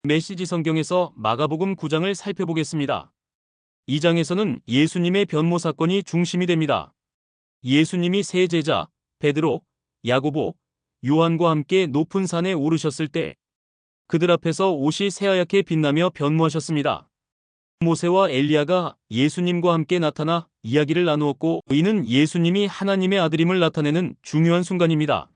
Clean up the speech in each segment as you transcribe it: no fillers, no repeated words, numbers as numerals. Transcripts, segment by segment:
메시지 성경에서 마가복음 9장을 살펴보겠습니다. 이 장에서는 예수님의 변모 사건이 중심이 됩니다. 예수님이 세 제자 베드로, 야고보, 요한과 함께 높은 산에 오르셨을 때 그들 앞에서 옷이 새하얗게 빛나며 변모하셨습니다. 모세와 엘리야가 예수님과 함께 나타나 이야기를 나누었고, 이는 예수님이 하나님의 아들임을 나타내는 중요한 순간입니다.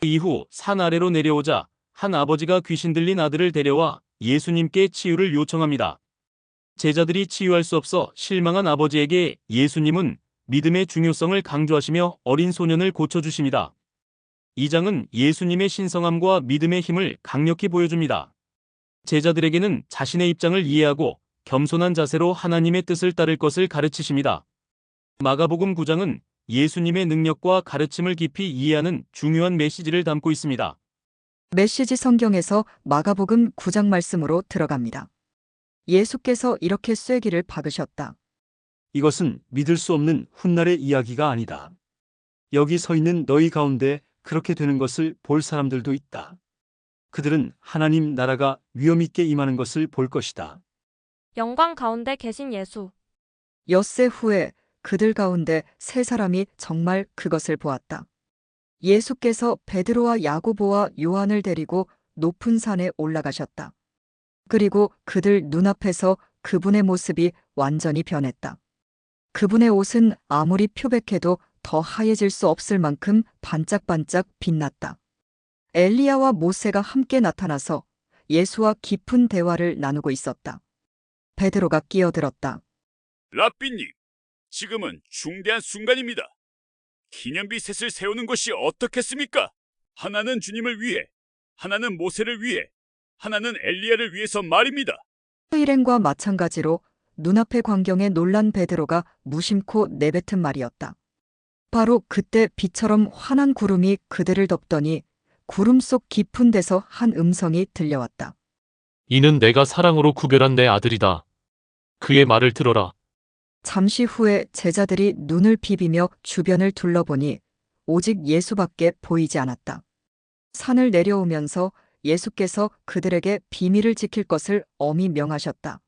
그 이후 산 아래로 내려오자 한 아버지가 귀신 들린 아들을 데려와 예수님께 치유를 요청합니다. 제자들이 치유할 수 없어 실망한 아버지에게 예수님은 믿음의 중요성을 강조하시며 어린 소년을 고쳐주십니다. 이 장은 예수님의 신성함과 믿음의 힘을 강력히 보여줍니다. 제자들에게는 자신의 입장을 이해하고 겸손한 자세로 하나님의 뜻을 따를 것을 가르치십니다. 마가복음 9장은 예수님의 능력과 가르침을 깊이 이해하는 중요한 메시지를 담고 있습니다. 메시지 성경에서 마가복음 9장 말씀으로 들어갑니다. 예수께서 이렇게 쐐기를 박으셨다. 이것은 믿을 수 없는 훗날의 이야기가 아니다. 여기 서 있는 너희 가운데 그렇게 되는 것을 볼 사람들도 있다. 그들은 하나님 나라가 위엄 있게 임하는 것을 볼 것이다. 영광 가운데 계신 예수. 엿새 후에 그들 가운데 세 사람이 정말 그것을 보았다. 예수께서 베드로와 야고보와 요한을 데리고 높은 산에 올라가셨다. 그리고 그들 눈앞에서 그분의 모습이 완전히 변했다. 그분의 옷은 아무리 표백해도 더 하얘질 수 없을 만큼 반짝반짝 빛났다. 엘리야와 모세가 함께 나타나서 예수와 깊은 대화를 나누고 있었다. 베드로가 끼어들었다. 랍비님, 지금은 중대한 순간입니다. 기념비 셋을 세우는 것이 어떻겠습니까? 하나는 주님을 위해, 하나는 모세를 위해, 하나는 엘리야를 위해서 말입니다. 일행과 마찬가지로 눈앞의 광경에 놀란 베드로가 무심코 내뱉은 말이었다. 바로 그때 비처럼 환한 구름이 그들을 덮더니 구름 속 깊은 데서 한 음성이 들려왔다. 이는 내가 사랑으로 구별한 내 아들이다. 그의 말을 들어라. 잠시 후에 제자들이 눈을 비비며 주변을 둘러보니 오직 예수밖에 보이지 않았다. 산을 내려오면서 예수께서 그들에게 비밀을 지킬 것을 엄히 명하셨다.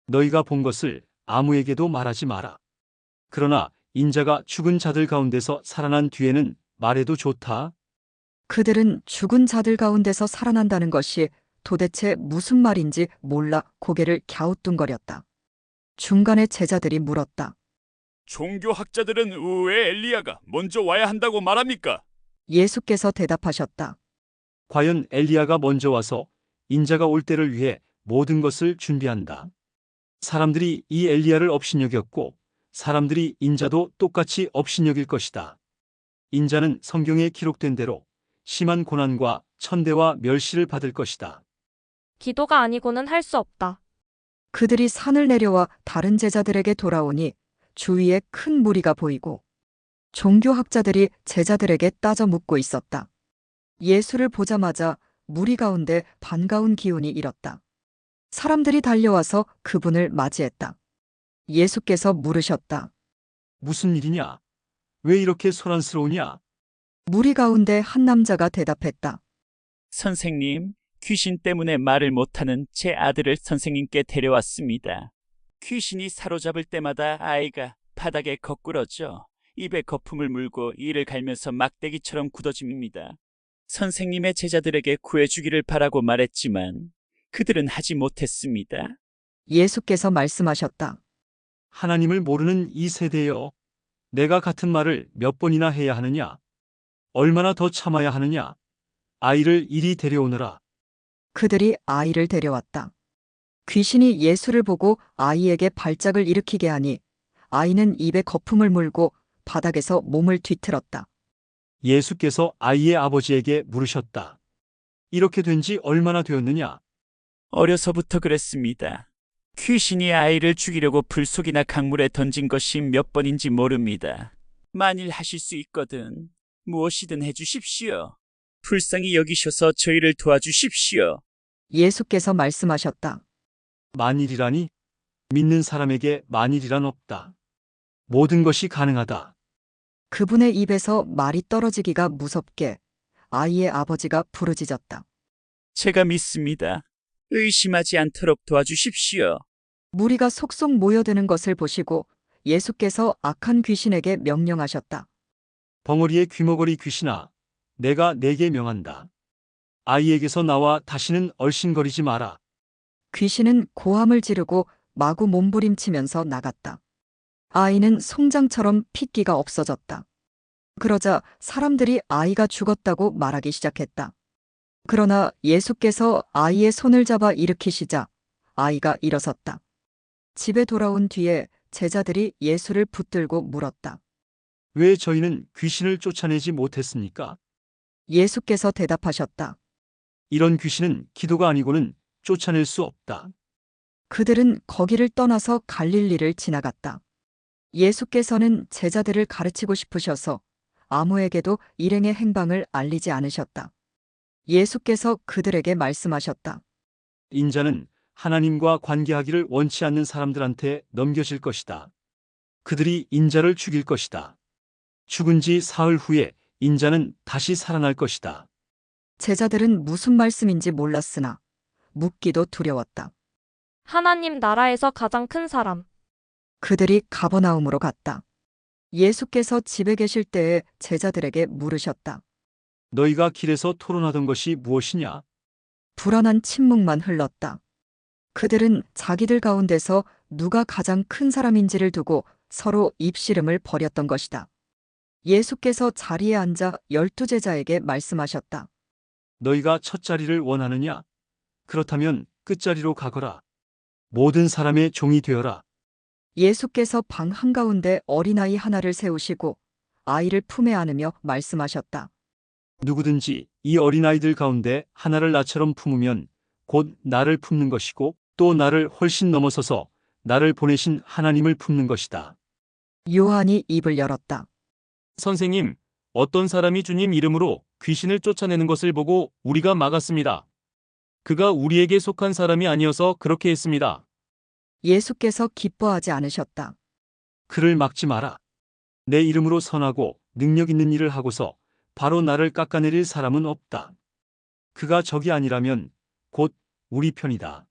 너희가 본 것을 아무에게도 말하지 마라. 그러나 인자가 죽은 자들 가운데서 살아난 뒤에는 말해도 좋다. 그들은 죽은 자들 가운데서 살아난다는 것이 도대체 무슨 말인지 몰라 고개를 갸우뚱거렸다. 중간에 제자들이 물었다. 종교학자들은 왜 엘리야가 먼저 와야 한다고 말합니까? 예수께서 대답하셨다. 과연 엘리야가 먼저 와서 인자가 올 때를 위해 모든 것을 준비한다. 사람들이 이 엘리야를 업신여겼고 사람들이 인자도 똑같이 업신여길 것이다. 인자는 성경에 기록된 대로 심한 고난과 천대와 멸시를 받을 것이다. 기도가 아니고는 할 수 없다. 그들이 산을 내려와 다른 제자들에게 돌아오니 주위에 큰 무리가 보이고 종교학자들이 제자들에게 따져 묻고 있었다. 예수를 보자마자 무리 가운데 반가운 기운이 일었다. 사람들이 달려와서 그분을 맞이했다. 예수께서 물으셨다. 무슨 일이냐? 왜 이렇게 소란스러우냐? 무리 가운데 한 남자가 대답했다. 선생님, 귀신 때문에 말을 못하는 제 아들을 선생님께 데려왔습니다. 귀신이 사로잡을 때마다 아이가 바닥에 거꾸러져 입에 거품을 물고 이를 갈면서 막대기처럼 굳어집니다. 선생님의 제자들에게 구해주기를 바라고 말했지만 그들은 하지 못했습니다. 예수께서 말씀하셨다. 하나님을 모르는 이 세대여, 내가 같은 말을 몇 번이나 해야 하느냐? 얼마나 더 참아야 하느냐? 아이를 이리 데려오너라. 그들이 아이를 데려왔다. 귀신이 예수를 보고 아이에게 발작을 일으키게 하니 아이는 입에 거품을 물고 바닥에서 몸을 뒤틀었다. 예수께서 아이의 아버지에게 물으셨다. 이렇게 된 지 얼마나 되었느냐? 어려서부터 그랬습니다. 귀신이 아이를 죽이려고 불속이나 강물에 던진 것이 몇 번인지 모릅니다. 만일 하실 수 있거든 무엇이든 해주십시오. 불쌍히 여기셔서 저희를 도와주십시오. 예수께서 말씀하셨다. 만일이라니? 믿는 사람에게 만일이란 없다. 모든 것이 가능하다. 그분의 입에서 말이 떨어지기가 무섭게 아이의 아버지가 부르짖었다. 제가 믿습니다. 의심하지 않도록 도와주십시오. 무리가 속속 모여드는 것을 보시고 예수께서 악한 귀신에게 명령하셨다. 벙어리의 귀머거리 귀신아, 내가 네게 명한다. 아이에게서 나와 다시는 얼씬거리지 마라. 귀신은 고함을 지르고 마구 몸부림치면서 나갔다. 아이는 송장처럼 핏기가 없어졌다. 그러자 사람들이 아이가 죽었다고 말하기 시작했다. 그러나 예수께서 아이의 손을 잡아 일으키시자 아이가 일어섰다. 집에 돌아온 뒤에 제자들이 예수를 붙들고 물었다. 왜 저희는 귀신을 쫓아내지 못했습니까? 예수께서 대답하셨다. 이런 귀신은 기도가 아니고는 쫓아낼 수 없다. 그들은 거기를 떠나서 갈릴리를 지나갔다. 예수께서는 제자들을 가르치고 싶으셔서 아무에게도 일행의 행방을 알리지 않으셨다. 예수께서 그들에게 말씀하셨다. 인자는 하나님과 관계하기를 원치 않는 사람들한테 넘겨질 것이다. 그들이 인자를 죽일 것이다. 죽은 지 사흘 후에 인자는 다시 살아날 것이다. 제자들은 무슨 말씀인지 몰랐으나 묻기도 두려웠다. 하나님 나라에서 가장 큰 사람. 그들이 가버나움으로 갔다. 예수께서 집에 계실 때에 제자들에게 물으셨다. 너희가 길에서 토론하던 것이 무엇이냐? 불안한 침묵만 흘렀다. 그들은 자기들 가운데서 누가 가장 큰 사람인지를 두고 서로 입씨름을 벌였던 것이다. 예수께서 자리에 앉아 12제자에게 말씀하셨다. 너희가 첫 자리를 원하느냐? 그렇다면 끝자리로 가거라. 모든 사람의 종이 되어라. 예수께서 방 한가운데 어린아이 하나를 세우시고 아이를 품에 안으며 말씀하셨다. 누구든지 이 어린아이들 가운데 하나를 나처럼 품으면 곧 나를 품는 것이고 또 나를 훨씬 넘어서서 나를 보내신 하나님을 품는 것이다. 요한이 입을 열었다. 선생님, 어떤 사람이 주님 이름으로 귀신을 쫓아내는 것을 보고 우리가 막았습니다. 그가 우리에게 속한 사람이 아니어서 그렇게 했습니다. 예수께서 기뻐하지 않으셨다. 그를 막지 마라. 내 이름으로 선하고 능력 있는 일을 하고서 바로 나를 깎아내릴 사람은 없다. 그가 적이 아니라면 곧 우리 편이다.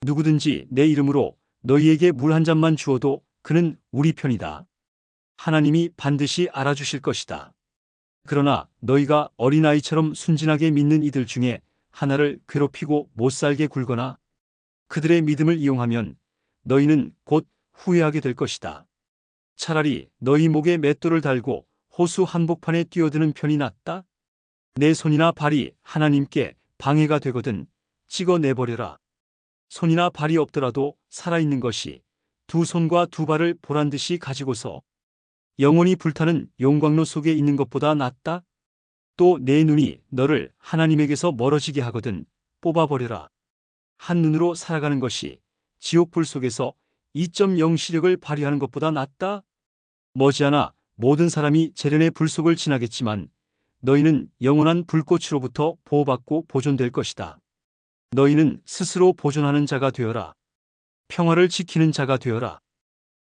누구든지 내 이름으로 너희에게 물 한 잔만 주어도 그는 우리 편이다. 하나님이 반드시 알아주실 것이다. 그러나 너희가 어린아이처럼 순진하게 믿는 이들 중에 하나를 괴롭히고 못살게 굴거나 그들의 믿음을 이용하면 너희는 곧 후회하게 될 것이다. 차라리 너희 목에 맷돌을 달고 호수 한복판에 뛰어드는 편이 낫다. 내 손이나 발이 하나님께 방해가 되거든 찍어내버려라. 손이나 발이 없더라도 살아있는 것이 두 손과 두 발을 보란듯이 가지고서 영원히 불타는 용광로 속에 있는 것보다 낫다. 또 내 눈이 너를 하나님에게서 멀어지게 하거든 뽑아버려라. 한 눈으로 살아가는 것이 지옥불 속에서 2.0 시력을 발휘하는 것보다 낫다. 머지않아 모든 사람이 재련의 불 속을 지나겠지만 너희는 영원한 불꽃으로부터 보호받고 보존될 것이다. 너희는 스스로 보존하는 자가 되어라. 평화를 지키는 자가 되어라.